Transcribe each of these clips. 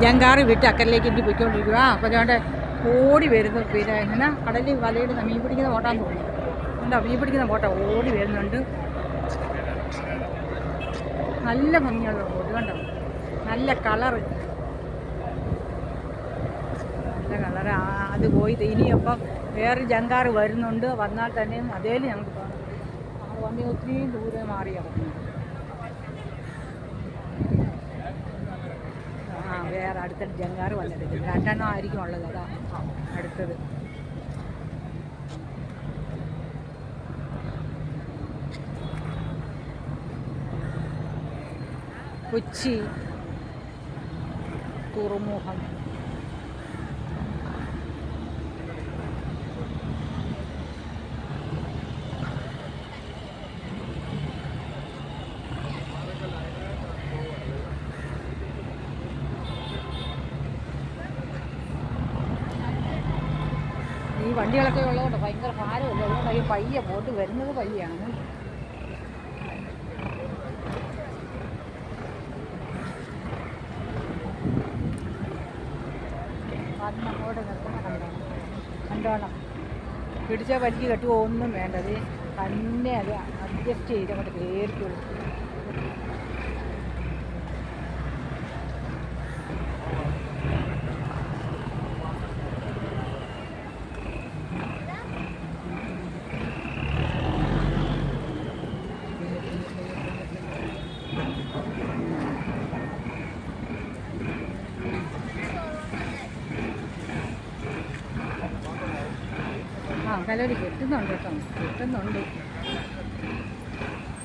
ജങ്കാറ് വിട്ട് അക്കരയിലേക്ക് ഇനി പോയിക്കൊണ്ടിരിക്കുക. അപ്പോൾ അതുകൊണ്ട് ഓടി വരുന്നു. പിന്നെ ഇങ്ങനെ കടലിൽ വലയിടുന്ന മീൻ പിടിക്കുന്ന ബോട്ടാന്ന് തോന്നുന്നു. എന്താ മീൻ പിടിക്കുന്ന ബോട്ട ഓടി വരുന്നുണ്ട്. നല്ല ഭംഗിയുള്ള ബോട്ട് കണ്ടോ, നല്ല കളറ്, നല്ല കളറ്. അത് പോയി ഇനിയപ്പം വേറൊരു ജങ്കാറ് വരുന്നുണ്ട്. വന്നാൽ തന്നെയും അതേലും ഞങ്ങൾക്ക് പോകണം. അത് വണ്ടി ഒത്തിരി ദൂരെ മാറിയാണ്. വേറെ അടുത്ത ജങ്കാറ് വന്നിട്ട് 2 ആയിരിക്കും ഉള്ളത്. അതാ അടുത്തത്. കൊച്ചി തുറമുഖം. ഈ വണ്ടികളൊക്കെ ഉള്ളതുകൊണ്ട് ഭയങ്കര ഭാരമില്ല. അതുകൊണ്ട് ഈ പയ്യെ ബോട്ട് വരുന്നത് പയ്യാണ്. അങ്ങോട്ട് നിർത്തുന്ന കണ്ടോണം. പിടിച്ച വലിക്ക് കെട്ടുമോ ഒന്നും വേണ്ടത്, തന്നെ അത് അഡ്ജസ്റ്റ് ചെയ്ത് അങ്ങോട്ട് കയറിക്കോളും. കലവരി കെട്ടുന്നുണ്ട് കേട്ടോ, കെട്ടുന്നുണ്ട്.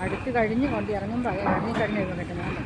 അടുത്ത് കഴിഞ്ഞ് കൊണ്ട് ഇറങ്ങുമ്പോൾ ഇറങ്ങിക്കഴിഞ്ഞ് കെട്ടുന്നുണ്ട്.